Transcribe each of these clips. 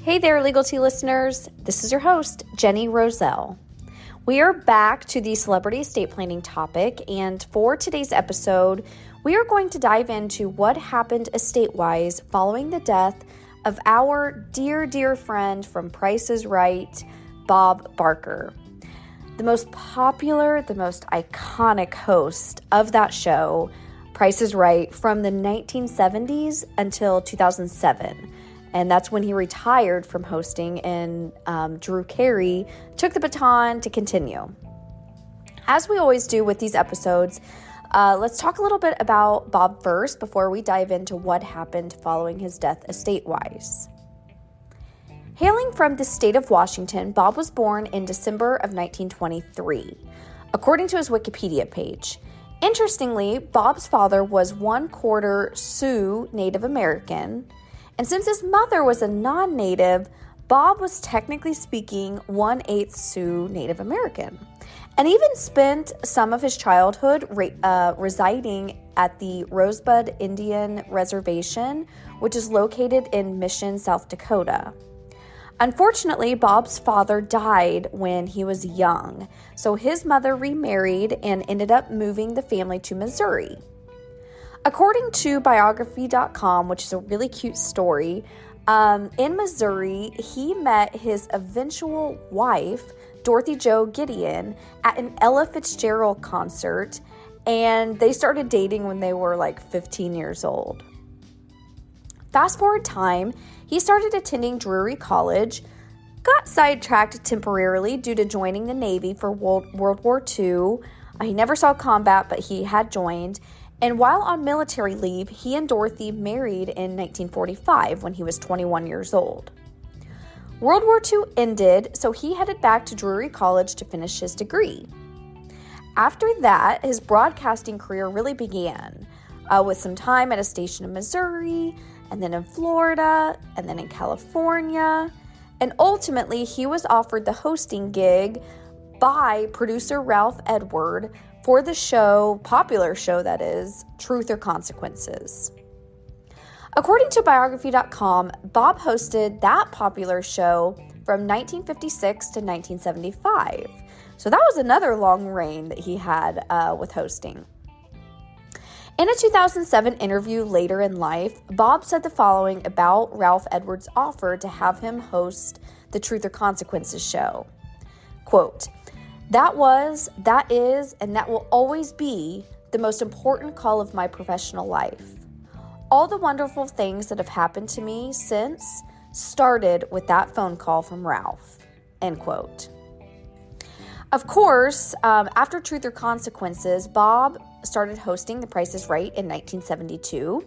Hey there, Legal Tea listeners. This is your host, Jenny Roselle. We are back to the celebrity estate planning topic, and for today's episode, we are going to dive into what happened estate-wise following the death of our dear friend from Price is Right, Bob Barker. The most popular, the most iconic host of that show, Price is Right, from the 1970s until 2007. And that's when he retired from hosting, and Drew Carey took the baton to continue. As we always do with these episodes, let's talk a little bit about Bob first before we dive into what happened following his death estate-wise. Hailing from the state of Washington, Bob was born in December of 1923, according to his Wikipedia page. Interestingly, Bob's father was 1/4 Sioux Native American, and since his mother was a non-native, Bob was technically speaking 1/8 Sioux Native American, and even spent some of his childhood residing at the Rosebud Indian Reservation, which is located in Mission, South Dakota. Unfortunately, Bob's father died when he was young, so his mother remarried and ended up moving the family to Missouri. According to biography.com, which is a really cute story, in Missouri, he met his eventual wife, Dorothy Jo Gideon, at an Ella Fitzgerald concert, and they started dating when they were like 15 years old. Fast forward time, he started attending Drury College, got sidetracked temporarily due to joining the Navy for World War II. He never saw combat, but he had joined. And while on military leave, he and Dorothy married in 1945 when he was 21 years old. World War II ended, so he headed back to Drury College to finish his degree. After that, his broadcasting career really began, with some time at a station in Missouri, and then in Florida, and then in California. And ultimately, he was offered the hosting gig by producer Ralph Edward for the show, popular show that is, Truth or Consequences. According to biography.com, Bob hosted that popular show from 1956 to 1975. So that was another long reign that he had with hosting. In a 2007 interview later in life, Bob said the following about Ralph Edwards' offer to have him host the Truth or Consequences show. Quote, "That was, that is, and that will always be the most important call of my professional life. All the wonderful things that have happened to me since started with that phone call from Ralph." End quote. Of course, after Truth or Consequences, Bob started hosting The Price is Right in 1972.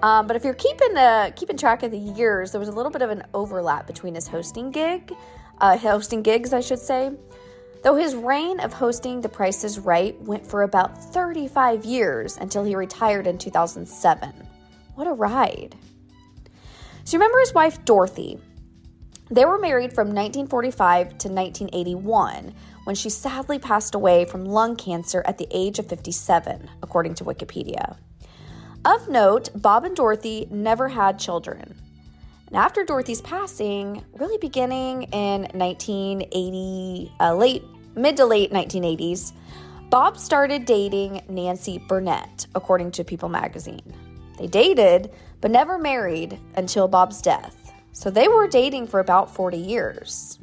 But if you're keeping track of the years, there was a little bit of an overlap between his hosting gigs, I should say. Though his reign of hosting The Price is Right went for about 35 years until he retired in 2007. What a ride. So you remember his wife, Dorothy. They were married from 1945 to 1981, when she sadly passed away from lung cancer at the age of 57, according to Wikipedia. Of note, Bob and Dorothy never had children. And after Dorothy's passing, really beginning in 1980, mid to late 1980s, Bob started dating Nancy Burnett, according to People magazine. They dated, but never married until Bob's death. So they were dating for about 40 years.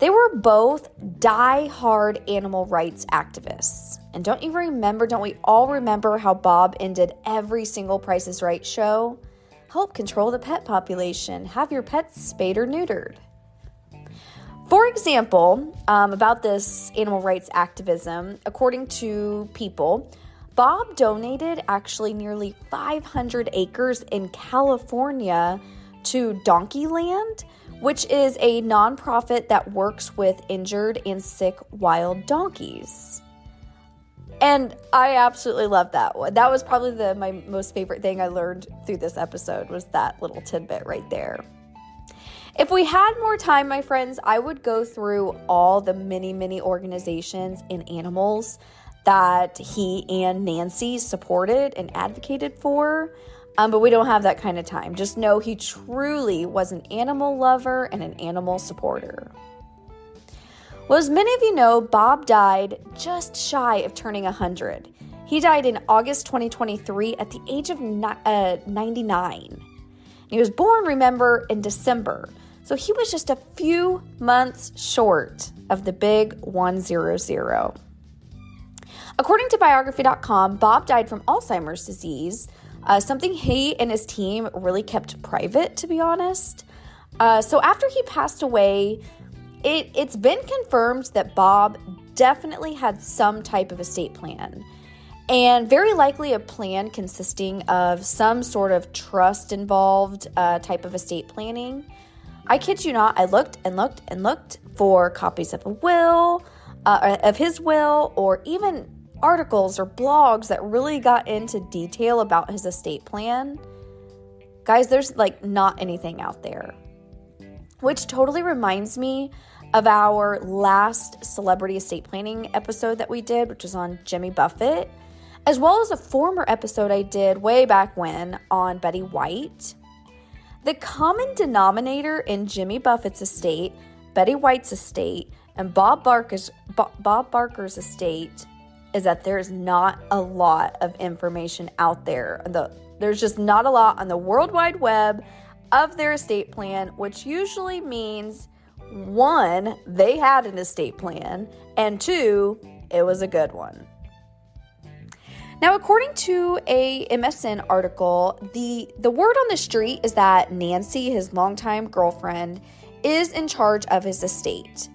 They were both die-hard animal rights activists. And don't we all remember how Bob ended every single Price is Right show? Help control the pet population. Have your pets spayed or neutered. For example, about this animal rights activism, according to People, Bob donated actually nearly 500 acres in California to Donkeyland, which is a nonprofit that works with injured and sick wild donkeys. And I absolutely love that one. That was probably my most favorite thing I learned through this episode, was that little tidbit right there. If we had more time, my friends, I would go through all the many organizations and animals that he and Nancy supported and advocated for. But we don't have that kind of time. Just know he truly was an animal lover and an animal supporter. Well, as many of you know, Bob died just shy of turning 100. He died in August 2023 at the age of 99. He was born, remember, in December. So he was just a few months short of the big 100. According to biography.com, Bob died from Alzheimer's disease, something he and his team really kept private, to be honest. So after he passed away, it's been confirmed that Bob definitely had some type of estate plan, and very likely a plan consisting of some sort of trust involved type of estate planning. I kid you not, I looked and looked and looked for copies of a will, of his will, or even articles or blogs that really got into detail about his estate plan. Guys, there's not anything out there. Which totally reminds me of our last celebrity estate planning episode that we did, which was on Jimmy Buffett, as well as a former episode I did way back when on Betty White. The common denominator in Jimmy Buffett's estate, Betty White's estate, and Bob Barker's estate is that there's not a lot of information out there. There's just not a lot on the World Wide Web of their estate plan, which usually means, one, they had an estate plan, and two, it was a good one. Now, according to a MSN article, the word on the street is that Nancy, his longtime girlfriend, is in charge of his estate.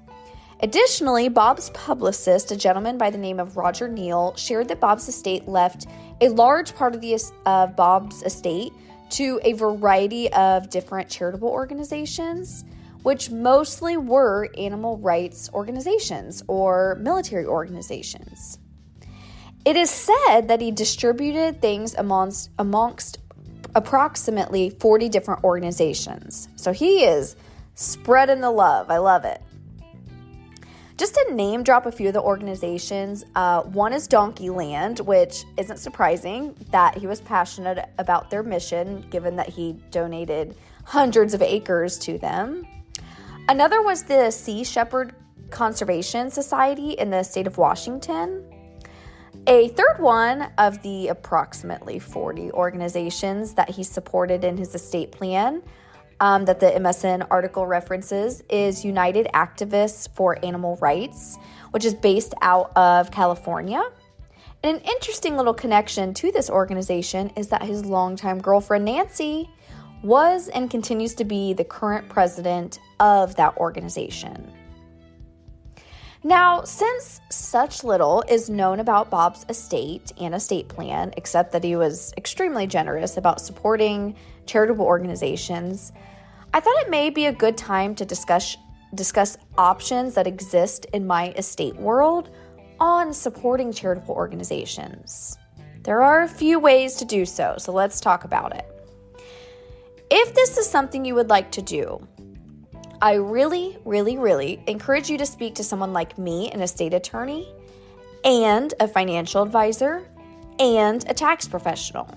Additionally, Bob's publicist, a gentleman by the name of Roger Neal, shared that Bob's estate left a large part of Bob's estate to a variety of different charitable organizations, which mostly were animal rights organizations or military organizations. It is said that he distributed things amongst approximately 40 different organizations. So he is spreading the love. I love it. Just to name drop a few of the organizations, one is Donkeyland, which isn't surprising that he was passionate about their mission, given that he donated hundreds of acres to them. Another was the Sea Shepherd Conservation Society in the state of Washington. A third one of the approximately 40 organizations that he supported in his estate plan that the MSN article references is United Activists for Animal Rights, which is based out of California. And an interesting little connection to this organization is that his longtime girlfriend Nancy was and continues to be the current president of that organization. Now, since such little is known about Bob's estate and estate plan, except that he was extremely generous about supporting charitable organizations, I thought it may be a good time to discuss options that exist in my estate world on supporting charitable organizations. There are a few ways to do so let's talk about it. If this is something you would like to do, I really, really, really encourage you to speak to someone like me, an estate attorney, and a financial advisor, and a tax professional.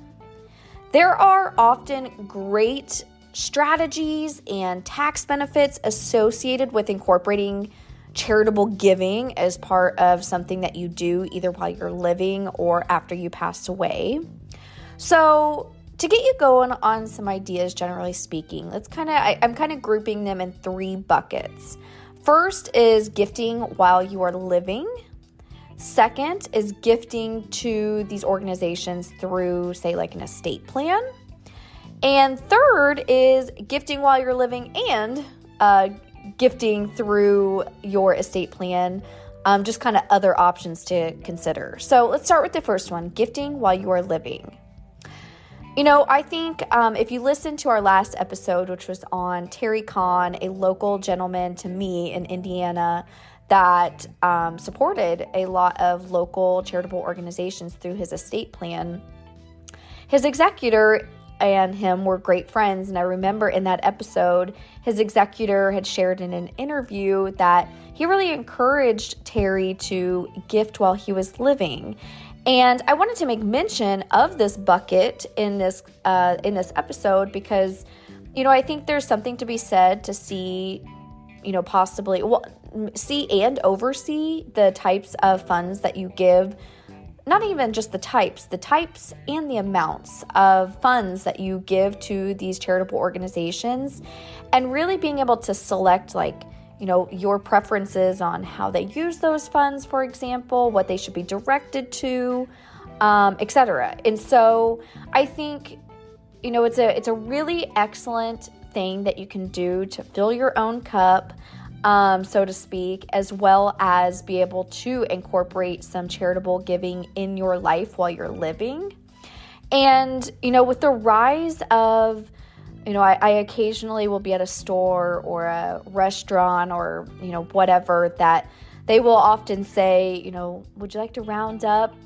There are often great strategies and tax benefits associated with incorporating charitable giving as part of something that you do either while you're living or after you pass away. So to get you going on some ideas, generally speaking, I'm kind of grouping them in three buckets. First is gifting while you are living. Second is gifting to these organizations through, say, like an estate plan. And third is gifting while you're living and gifting through your estate plan, just kind of other options to consider. So let's start with the first one, gifting while you are living. You know, I think if you listen to our last episode, which was on Terry Kahn, a local gentleman to me in Indiana that supported a lot of local charitable organizations through his estate plan, his executor and him were great friends. And I remember in that episode, his executor had shared in an interview that he really encouraged Terry to gift while he was living. And I wanted to make mention of this bucket in this episode because, I think there's something to be said to see, possibly see and oversee the types of funds that you give. Not even just the types and the amounts of funds that you give to these charitable organizations, and really being able to select your preferences on how they use those funds, for example, what they should be directed to, etc. And so I think, it's a really excellent thing that you can do to fill your own cup, so to speak, as well as be able to incorporate some charitable giving in your life while you're living. And, with the rise of, I occasionally will be at a store or a restaurant or, whatever, that they will often say, would you like to round up,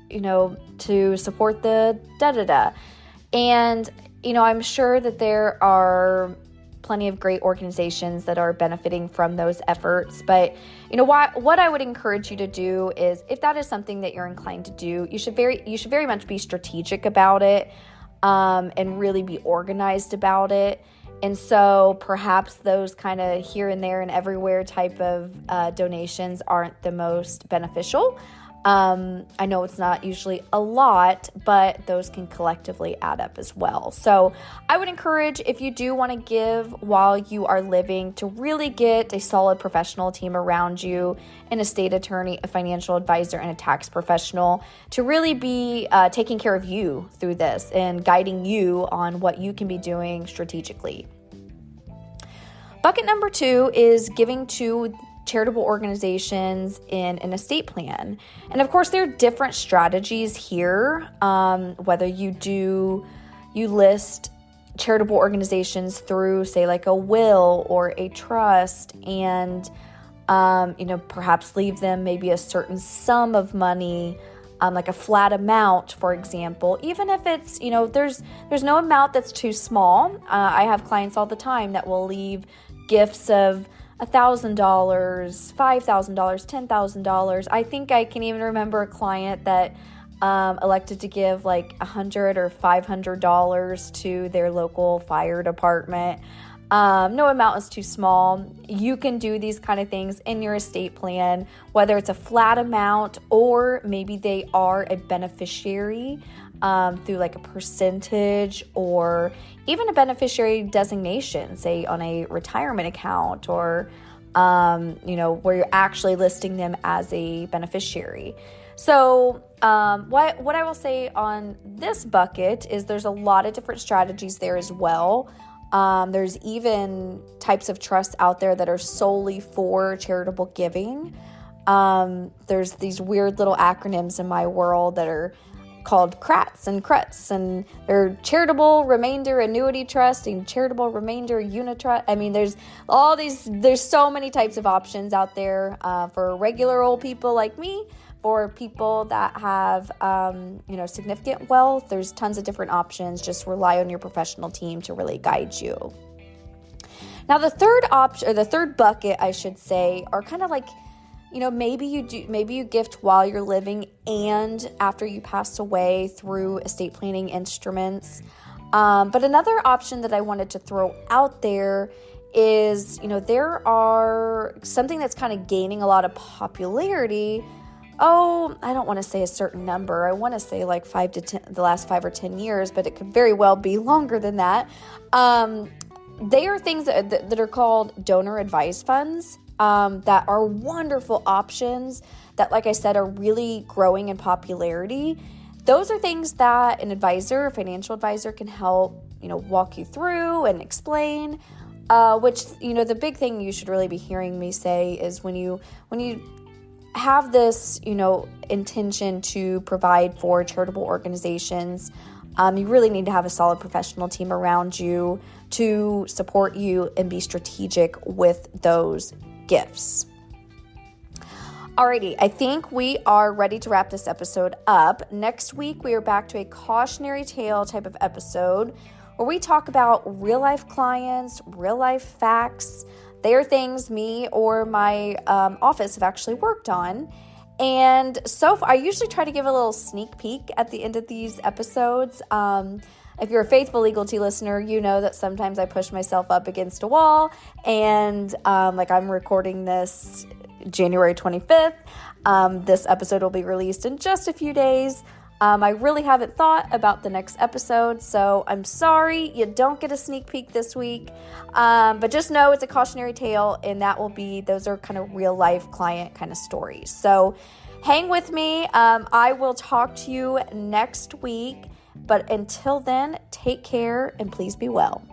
to support the da-da-da? And, I'm sure that there are plenty of great organizations that are benefiting from those efforts. But, what I would encourage you to do is, if that is something that you're inclined to do, you should very much be strategic about it, and really be organized about it. And so perhaps those kind of here and there and everywhere type of donations aren't the most beneficial. I know it's not usually a lot, but those can collectively add up as well. So I would encourage, if you do want to give while you are living, to really get a solid professional team around you, an estate attorney, a financial advisor, and a tax professional to really be taking care of you through this and guiding you on what you can be doing strategically. Bucket number 2 is giving to charitable organizations in an estate plan. And of course, there are different strategies here, whether you list charitable organizations through, say, like a will or a trust, and perhaps leave them maybe a certain sum of money, like a flat amount, for example. Even if it's, there's no amount that's too small. I have clients all the time that will leave gifts of $1,000, $5,000, $10,000. I think I can even remember a client that elected to give like $100 or $500 to their local fire department. No amount is too small. You can do these kind of things in your estate plan, whether it's a flat amount or maybe they are a beneficiary through like a percentage, or even a beneficiary designation, say on a retirement account, or where you're actually listing them as a beneficiary. So what I will say on this bucket is there's a lot of different strategies there as well. There's even types of trusts out there that are solely for charitable giving. There's these weird little acronyms in my world that are called CRATs and CRUTs, and they're Charitable Remainder Annuity Trust and Charitable Remainder Unit Trust. I mean, there's so many types of options out there for regular old people like me, for people that have, significant wealth. There's tons of different options. Just rely on your professional team to really guide you. Now, the third bucket, I should say, are kind of like, maybe you gift while you're living and after you pass away through estate planning instruments. But another option that I wanted to throw out there is, there are something that's kind of gaining a lot of popularity. I don't want to say a certain number. I want to say like the last 5 or 10 years, but it could very well be longer than that. They are things that are called donor advised funds. That are wonderful options that, like I said, are really growing in popularity. Those are things that an advisor, a financial advisor, can help, walk you through and explain, which, the big thing you should really be hearing me say is when you have this, intention to provide for charitable organizations, you really need to have a solid professional team around you to support you and be strategic with those gifts. Alrighty, I think we are ready to wrap this episode up. Next week, we are back to a cautionary tale type of episode where we talk about real life clients, real life facts. They are things me or my office have actually worked on. And so far, I usually try to give a little sneak peek at the end of these episodes. If you're a faithful Legal Tea listener, you know that sometimes I push myself up against a wall, and I'm recording this January 25th. This episode will be released in just a few days. I really haven't thought about the next episode, so I'm sorry you don't get a sneak peek this week. But just know it's a cautionary tale, and those are kind of real life client kind of stories. So hang with me. I will talk to you next week. But until then, take care and please be well.